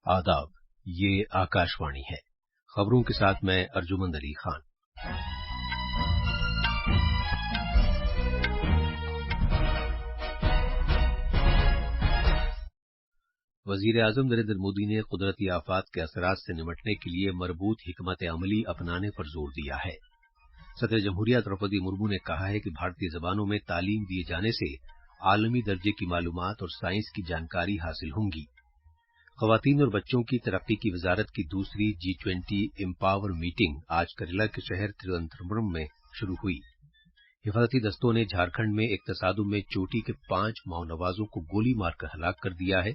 आदाब, ये आकाशवाणी है। खबरों के साथ मैं अर्जुमंद अली खान। वजीर आजम नरेंद्र मोदी ने कुदरती आफात के असरात से निमटने के लिए मरबूत हिकमत अमली अपनाने पर जोर दिया है। सदर जमहूरिया द्रौपदी मुर्मू ने कहा है कि भारतीय जबानों में तालीम दिए जाने से आलमी दर्जे की मालूमात और साइंस की जानकारी हासिल होंगी। खवातीन और बच्चों की तरक्की की वजारत की दूसरी G20 एम्पावर मीटिंग आज केरला के शहर तिरुवनंतपुरम में शुरू हुई। हिफाजती दस्तों ने झारखंड में एक तसादुम में चोटी के 5 माओनवाजों को गोली मारकर हलाक कर दिया है।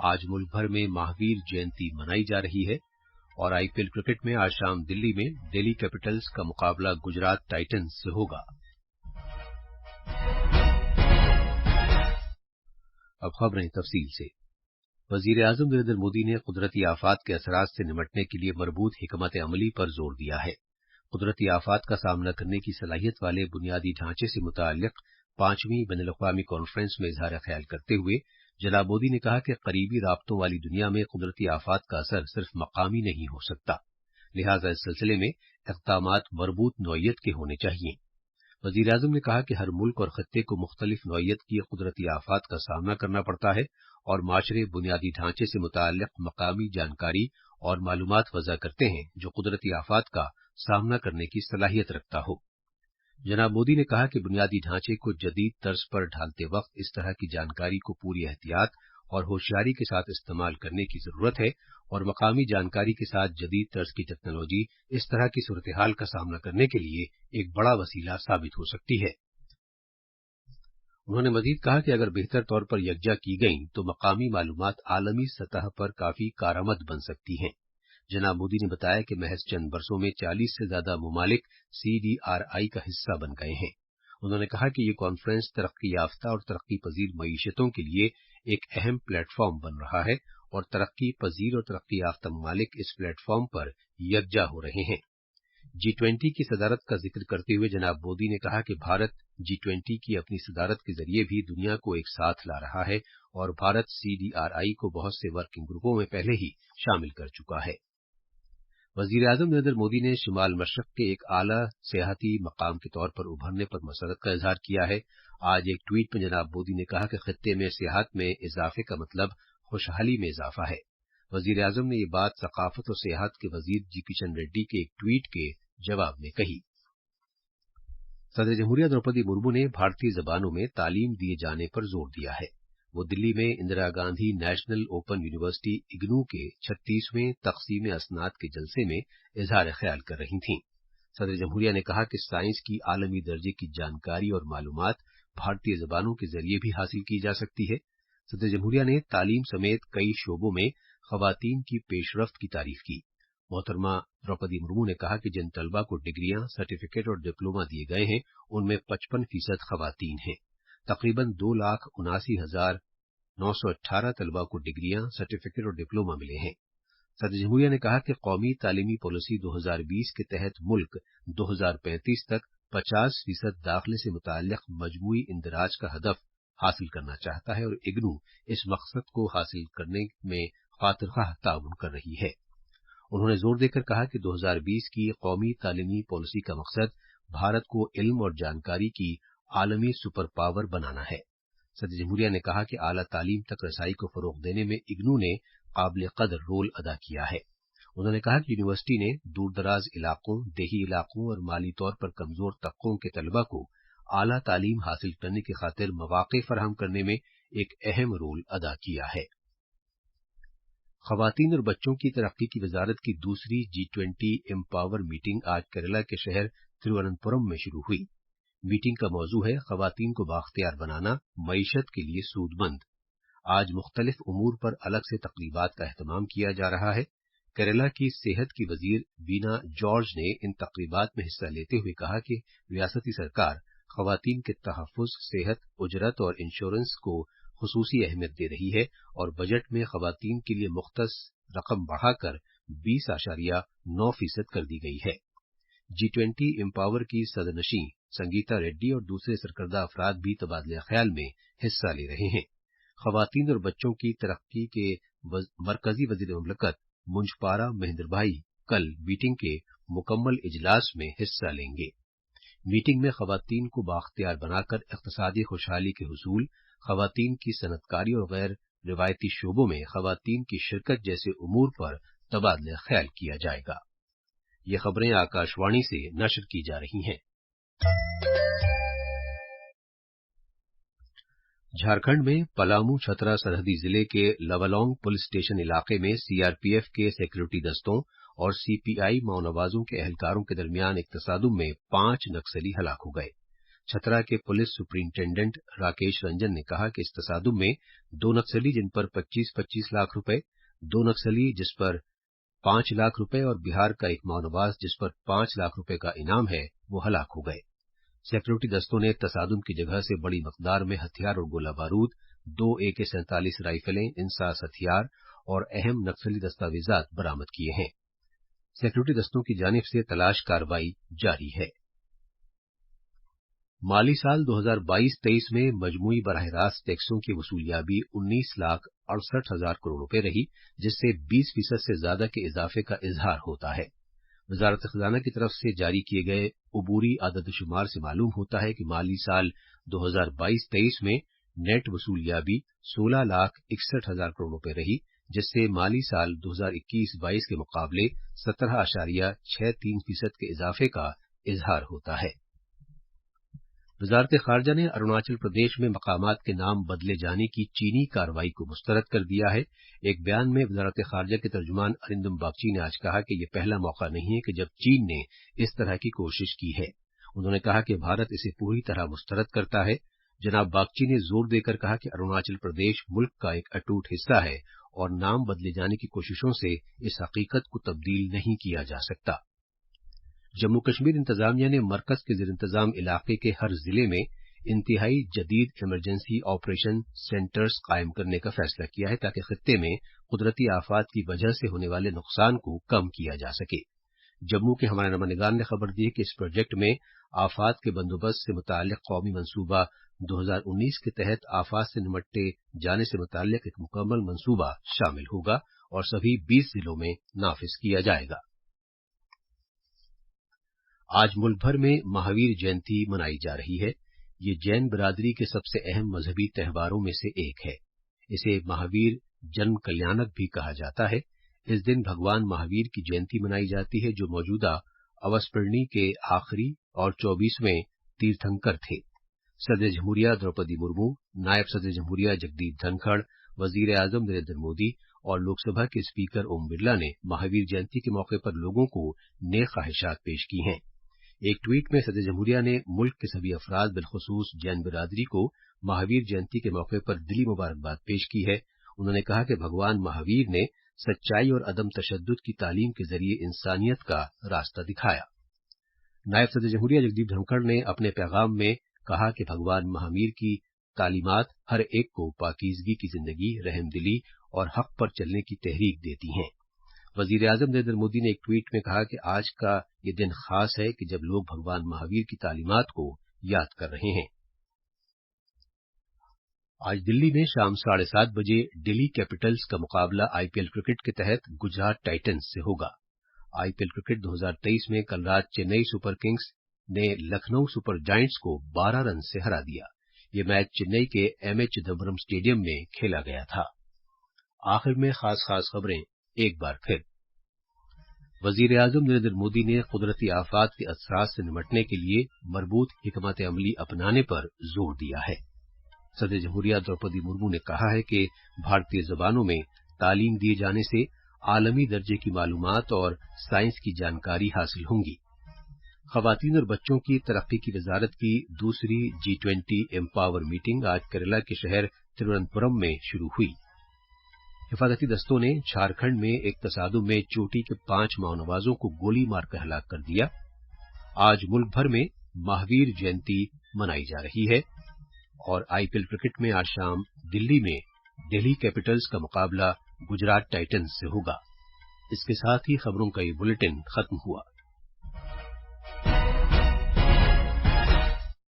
आज मुल्क भर में महावीर जयंती मनाई जा रही है और आईपीएल क्रिकेट में आज शाम दिल्ली में दिल्ली कैपिटल्स का मुकाबला गुजरात टाइटंस से होगा। अब खबरें तफसील से। वजीर आजम नरेंद्र मोदी ने कुदरती आफात के असरात से निमटने के लिए मरबूत हिकमत अमली पर जोर दिया है। कुदरती आफात का सामना करने की सलाहियत वाले बुनियादी ढांचे से मुताल्लिक 5वीं बैनुल-अक़वामी कॉन्फ्रेंस में इजहार ख्याल करते हुए जनाब मोदी ने कहा कि करीबी राब्तों वाली दुनिया में कुदरती आफात का असर सिर्फ मकामी नहीं हो सकता, लिहाजा इस सिलसिले में इक़दामात मरबूत नौइयत के होने चाहिए। वजीर आजम ने कहा कि हर मुल्क और खत्ते को मुख्तलिफ नौइयत की कुदरती आफात का सामना करना पड़ता है और माशरे बुनियादी ढांचे से मुताल्लिक मकामी जानकारी और मालूमात वज़ा करते हैं जो कुदरती आफात का सामना करने की सलाहियत रखता हो। जनाब मोदी ने कहा कि बुनियादी ढांचे को जदीद तर्ज पर ढालते वक्त इस तरह की जानकारी को पूरी एहतियात और होशियारी के साथ इस्तेमाल करने की जरूरत है और मकामी जानकारी के साथ जदीद तर्ज की टेक्नोलॉजी इस तरह की सूरत हाल का सामना करने के लिए एक बड़ा वसीला साबित हो सकती है। उन्होंने मजीद कहा कि अगर बेहतर तौर पर यकजा की गई तो मकामी मालूमात आलमी सतह पर काफी कारआमद बन सकती हैं। जनाब मोदी ने बताया कि महज चंद बरसों में 40 से ज्यादा मुमालिक CDRI का हिस्सा बन गए हैं। उन्होंने कहा कि ये कॉन्फ्रेंस तरक्की याफ्ता और तरक्की पजीर मईशतों के लिए एक अहम प्लेटफॉर्म बन रहा है और तरक्की पजीर और तरक्की याफ्ता मुमालिक इस प्लेटफॉर्म पर यकजा हो रहे हैं। G20 की सदारत का जिक्र करते हुए जनाब मोदी ने कहा कि भारत G20 की अपनी सदारत के जरिए भी दुनिया को एक साथ ला रहा है और भारत CDRI को बहुत से वर्किंग ग्रुपों में पहले ही शामिल कर चुका है। वजीर आजम नरेंद्र मोदी ने शिमाल मशरक के एक आला सियाहती मकाम के तौर पर उभरने पर मसरत का इजहार किया है। आज एक ट्वीट में जनाब मोदी ने कहा कि खित्ते में सियाहत में इजाफे का मतलब खुशहाली में इजाफा है। वजीर आजम ने ये बात सकाफत और सियाहत के वजीर जी किशन रेड्डी के एक ट्वीट के जवाब में कही। सदर जमहूरिया द्रौपदी मुर्मू ने भारतीय जबानों में तालीम दिए जाने पर जोर दिया है। वो दिल्ली में Indira Gandhi national open university IGNOU के 36वें तकसीम असनाद के जलसे में इजहार ख्याल कर रही थीं। सदर जमहूरिया ने कहा कि साइंस की आलमी दर्जे की जानकारी और मालूमात भारतीय जबानों के जरिए भी हासिल की जा सकती है। सदर जमहूरिया ने तालीम समेत कई शोबों में खवातीन की पेशरफ्त की तारीफ की। मोहतरमा द्रौपदी मुर्मू ने कहा कि जिन तलबा को डिग्रियां, सर्टिफिकेट और डिप्लोमा दिए गए हैं उनमें 55% खवातीन हैं। तकरीबन 2,79,918 तलबा को डिग्रियां, सर्टिफिकेट और डिप्लोमा मिले हैं। सदर जमहूरिया ने कहा कि कौमी तालीमी पॉलिसी 2020 के तहत मुल्क 2035 तक 50% दाखिले से मुताल्लिक मजमूई इंदराज का हदफ हासिल करना चाहता है और इग्नू इस मकसद को हासिल करने में खातिरख्वाह ताउन कर रही है। उन्होंने जोर देकर कहा कि 2020 की कौमी तालीमी पॉलिसी का मकसद भारत को इल्म और जानकारी की आलमी सुपर पावर बनाना है। सदर जमहूरिया ने कहा कि आला तालीम तक रसाई को फरोग देने में इग्नू ने काबिल कदर रोल अदा किया है। उन्होंने कहा कि यूनिवर्सिटी ने दूर दराज इलाकों, देही इलाकों और माली तौर पर कमजोर तबकों के तलबा को आला तालीम हासिल करने की खातिर मौके फराहम करने में एक अहम रोल अदा किया है। खवातीन और बच्चों की तरक्की की वजारत की दूसरी G20 एम्पावर मीटिंग आज केरला के शहर तिरुवनंतपुरम में शुरू हुई। मीटिंग का मौजू है खवातीन को बाख्तियार बनाना, मईशत के लिए सूदमंद। आज मुख्तलिफ उमूर पर अलग से तकरीबात का एहतमाम किया जा रहा है। केरला की सेहत की वजीर वीना जॉर्ज ने इन तकरीबात में हिस्सा लेते हुए कहा कि रियासती सरकार खवातीन के तहफ़्फ़ुज़, सेहत, उजरत और इंश्योरेंस को खुसूसी अहमियत दे रही है और बजट में खवातीन के लिए मुख्तस रकम बढ़ाकर 20.9% कर दी गई है। G20 एम्पावर की सदरनशीं संगीता रेड्डी और दूसरे सरकर्दा अफराद भी तबादले ख्याल में हिस्सा ले रहे हैं। खवातीन और बच्चों की तरक्की के मरकजी वजीर मुमलकत मुंजपारा महेंद्र भाई कल मीटिंग के मुकम्मल इजलास में हिस्सा लेंगे। मीटिंग में खवातीन को बाख्तियार बनाकर इक्तिसादी खुशहाली के हुसूल, खवातीन की सनतकारी और गैर रिवायती शोबों में खवातीन की शिरकत जैसे उमूर पर तबादला ख्याल किया जाएगा। ये खबरें आकाशवाणी से नशर की जा रही हैं। झारखंड में पलामू छतरा सरहदी जिले के लवलौंग पुलिस स्टेशन इलाके में सीआरपीएफ के सिक्योरिटी दस्तों और सीपीआई माओनवाजों के एहलकारों के दरमियान एक तसादुम में 5 नक्सली हलाक हो गए। छतरा के पुलिस सुपरिंटेंडेंट राकेश रंजन ने कहा कि इस तसादुम में 2 नक्सली जिन पर 25-25 लाख रुपए, 2 नक्सली जिस पर 5 लाख रुपए और बिहार का एक माओनवाज जिस पर 5 लाख रुपए का इनाम है, वो हलाक हो गए। सिक्योरिटी दस्तों ने तसादुम की जगह से बड़ी मकदार में हथियार और गोला बारूद, 2 AK-47 राइफलें, इंसास हथियार और अहम नक्सली दस्तावेजात बरामद किए हैं। सिक्योरिटी दस्तों की जानिब से तलाश कार्रवाई जारी है। माली साल 2022-23 में मजमूई बराह रास्त टैक्सों की वसूलियाबी 19,68,000 करोड़ रुपए रही, जिससे 20% से ज्यादा के इजाफे का इजहार होता है। वजारत खजाना की तरफ से जारी किए गए उबूरी आददशुमार से मालूम होता है कि माली साल 2022-23 में नेट वसूलियाबी 16,61,000 करोड़ रुपए रही, जिससे माली साल 2021-22 के मुकाबले 17.63% के इजाफे का इजहार होता है। वजारत खारजा ने अरुणाचल प्रदेश में मकामात के नाम बदले जाने की चीनी कार्रवाई को मुस्तरद कर दिया है। एक बयान में वजारत खारजा के तर्जुमान अरिंदम बागची ने आज कहा कि यह पहला मौका नहीं है कि जब चीन ने इस तरह की कोशिश की है। उन्होंने कहा कि भारत इसे पूरी तरह मुस्तरद करता है। जनाब बागची ने जोर देकर कहा कि अरुणाचल प्रदेश मुल्क का एक अटूट हिस्सा है और नाम बदले जाने की कोशिशों से इस हकीकत को तब्दील नहीं किया जा सकता। जम्मू कश्मीर इंतजामिया ने मरकज के ज़ेर इंतजाम इलाके के हर जिले में इंतहाई जदीद इमरजेंसी ऑपरेशन सेंटर्स कायम करने का फैसला किया है, ताकि खित्ते में कुदरती आफात की वजह से होने वाले नुकसान को कम किया जा सके। जम्मू के हमारे नुमाइंदगार ने खबर दी है कि इस प्रोजेक्ट में आफात के बंदोबस्त से मुताल्लिक कौमी मंसूबा 2019 के तहत आफात से निपटे जाने से मुताल्लिक एक मुकम्मल मंसूबा शामिल होगा और सभी 20 जिलों में नाफिज किया जाएगा। आज मुल्क भर में महावीर जयंती मनाई जा रही है। ये जैन बिरादरी के सबसे अहम मजहबी त्योहारों में से एक है। इसे महावीर जन्म कल्याणक भी कहा जाता है। इस दिन भगवान महावीर की जयंती मनाई जाती है, जो मौजूदा अवसपर्णी के आखिरी और 24वें तीर्थंकर थे। सदर जमहूरिया द्रौपदी मुर्मू, नायब सदर जमहूरिया जगदीप धनखड़, वजीर आजम नरेंद्र मोदी और लोकसभा के स्पीकर ओम बिरला ने महावीर जयंती के मौके पर लोगों को नेक ख्वाहिशात पेश की हैं। एक ट्वीट में सदर जमहूरिया ने मुल्क के सभी अफराद बिलखुसूस जैन बिरादरी को महावीर जयंती के मौके पर दिली मुबारकबाद पेश की है। उन्होंने कहा कि भगवान महावीर ने सच्चाई और अदम तशद्दुद की तालीम के जरिए इंसानियत का रास्ता दिखाया। नायब सदर जमहूरिया जगदीप धनखड़ ने अपने पैगाम में कहा कि भगवान महावीर की तालीमात हर एक को पाकीज़गी की जिंदगी, रहमदिली और हक पर चलने की तहरीक देती हैं। वजीर आजम नरेंद्र मोदी ने एक ट्वीट में कहा कि आज का ये दिन खास है कि जब लोग भगवान महावीर की तालीमात को याद कर रहे हैं। आज दिल्ली में शाम 7:30 बजे दिल्ली कैपिटल्स का मुकाबला आईपीएल क्रिकेट के तहत गुजरात टाइटंस से होगा। आईपीएल क्रिकेट 2023 में कल रात चेन्नई सुपर किंग्स ने लखनऊ सुपर जायंट्स को 12 रन से हरा दिया। ये मैच चेन्नई के एमए चिदम्बरम स्टेडियम में खेला गया था। आखिर में खास खबरें एक बार फिर। वजीर आजम नरेंद्र मोदी ने कुदरती आफात के असरात से निपटने के लिए मरबूत हिकमत अमली अपनाने पर जोर दिया है। सदर जमहूरिया द्रौपदी मुर्मू ने कहा है कि भारतीय जबानों में तालीम दिए जाने से आलमी दर्जे की मालूमात और साइंस की जानकारी हासिल होंगी। खवातीन और बच्चों की तरक्की की वजारत की दूसरी G20 एम्पावर मीटिंग आज केरला के शहर तिरुवनंतपुरम में शुरू हुई। हिफाजती दस्तों ने झारखंड में एक तसादुम में चोटी के 5 माओनवाजों को गोली मारकर हलाक कर दिया। आज मुल्क भर में महावीर जयंती मनाई जा रही है और आईपीएल क्रिकेट में आज शाम दिल्ली में दिल्ली कैपिटल्स का मुकाबला गुजरात टाइटंस से होगा। इसके साथ ही खबरों का ये बुलेटिन खत्म हुआ।